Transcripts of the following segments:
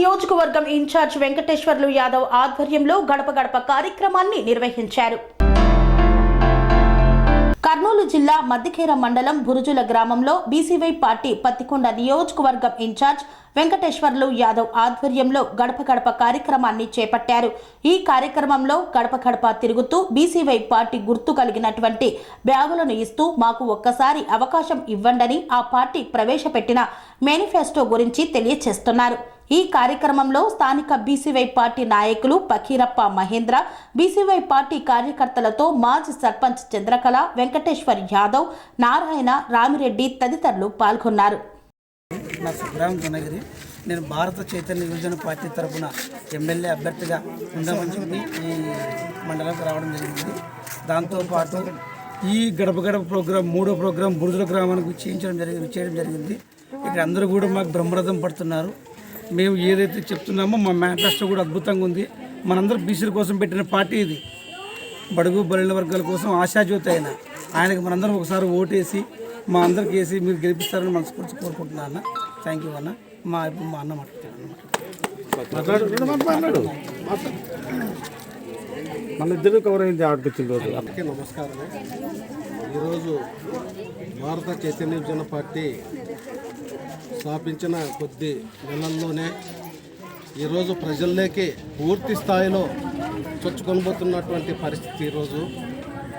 నియోజకవర్గం ఇన్ఛార్జ్ వెంకటేశ్వర్లు యాదవ్ ఆధ్వర్యంలో గడప గడప కార్యక్రమాన్ని నిర్వహించారు. కర్నూలు జిల్లా మద్దికేర మండలం బురుజుల గ్రామంలో బీసీవై పార్టీ పత్తికొండ నియోజకవర్గం ఇన్ఛార్జ్ వెంకటేశ్వర్లు యాదవ్ ఆధ్వర్యంలో గడప గడప కార్యక్రమాన్ని చేపట్టారు. ఈ కార్యక్రమంలో గడప గడప తిరుగుతూ బీసీవై పార్టీ గుర్తు కలిగినటువంటి బ్యాగులను ఇస్తూ మాకు ఒక్కసారి అవకాశం ఇవ్వండని ఆ పార్టీ ప్రవేశపెట్టిన మేనిఫెస్టో గురించి తెలియజేస్తున్నారు. ఈ కార్యక్రమంలో స్థానిక బీసీవై పార్టీ నాయకులు పకీరప్ప మహేంద్ర, బీసీవై పార్టీ కార్యకర్తలతో మాజీ సర్పంచ్ చంద్రకళ, వెంకటేశ్వర్ యాదవ్, నారాయణ, రామిరెడ్డి తదితరులు పాల్గొన్నారు. నా స్వగ్రామం గుణగిరి. నేను భారత చైతన్య యువజన పార్టీ తరఫున ఎమ్మెల్యే అభ్యర్థిగా ఉందామని చెప్పి ఈ మండలానికి రావడం జరిగింది. దాంతోపాటు ఈ గడప గడప ప్రోగ్రాం 3వ ప్రోగ్రాం బురుజుల గ్రామానికి చేయడం జరిగింది. ఇక్కడ అందరూ కూడా మాకు బ్రహ్మరథం పడుతున్నారు. మేము ఏదైతే చెప్తున్నామో మా మేనిఫెస్టో కూడా అద్భుతంగా ఉంది. మనందరం బీసీల కోసం పెట్టిన పార్టీ ఇది. బడుగు బలైన వర్గాల కోసం ఆశాజ్యోతి అయిన ఆయనకు మనందరం ఒకసారి ఓటేసి మా అందరికి వేసి మీరు గెలిపిస్తారని మనస్ఫూర్తి కోరుకుంటున్నా అన్న. థ్యాంక్ యూ అన్న. మా అన్న మాట్లాడు మన ఇద్దరు కవర్ అయింది ఆడిపించిన రోజు. అందరికీ నమస్కారం. ఈరోజు భారత చైతన్య యువజన పార్టీ స్థాపించిన కొద్ది నెలల్లోనే ఈరోజు ప్రజల్లోకి పూర్తి స్థాయిలో చొచ్చుకొనబోతున్నటువంటి పరిస్థితి. ఈరోజు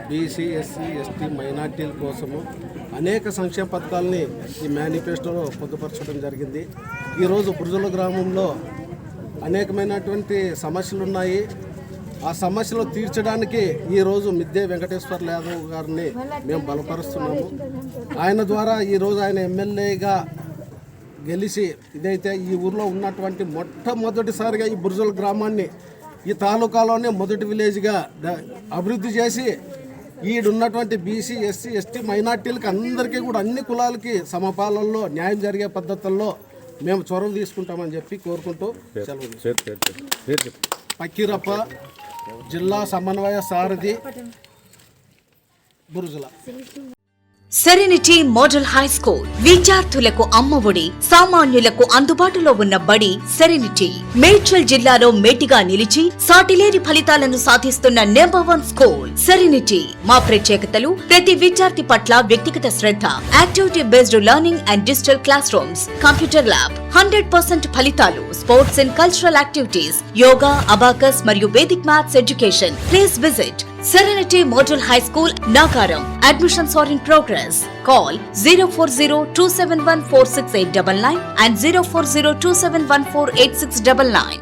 బీసీ, ఎస్సీ, ఎస్టీ, మైనార్టీల కోసము అనేక సంక్షేమ పథకాలని ఈ మేనిఫెస్టోలో పొందుపరచడం జరిగింది. ఈరోజు బురుజుల గ్రామంలో అనేకమైనటువంటి సమస్యలు ఉన్నాయి. ఆ సమస్యలు తీర్చడానికి ఈరోజు మిద్దే వెంకటేశ్వర యాదవ్ గారిని మేము బలపరుస్తున్నాము. ఆయన ద్వారా ఈరోజు ఆయన ఎమ్మెల్యేగా గెలిచి ఇదైతే ఈ ఊర్లో ఉన్నటువంటి మొట్టమొదటిసారిగా ఈ బురుజుల గ్రామాన్ని ఈ తాలూకాలోనే మొదటి విలేజ్గా అభివృద్ధి చేసి ఈడున్నటువంటి బీసీ, ఎస్సీ, ఎస్టీ, మైనార్టీలకి అందరికీ కూడా అన్ని కులాలకి సమపాలనలో న్యాయం జరిగే పద్ధతుల్లో మేము చొరవ తీసుకుంటామని చెప్పి కోరుకుంటూ సెలవు. పకీరప్ప, జిల్లా సమన్వయ సారథి, బురుజుల. సెరెనిటీ మోడల్ హై స్కూల్ విద్యార్థులకు అమ్మఒడి, సామాన్యులకు అందుబాటులో ఉన్న బడి సెరెనిటీ. మేడ్చల్ జిల్లాలో మేటిగా నిలిచి సాటిలేని ఫలితాలను సాధిస్తున్న నంబర్ 1 స్కూల్ సెరెనిటీ. మా ప్రత్యేకతలు ప్రతి విద్యార్థి పట్ల వ్యక్తిగత శ్రద్ధ, activity based learning and digital classrooms, computer lab, 100% ఫలితాలు, sports and cultural activities, yoga, abacus మరియు Vedic maths education. Please visit Serenity Model High School, Nagaram. Admissions are in progress. Call 040-271-46899 and 040-271-48699.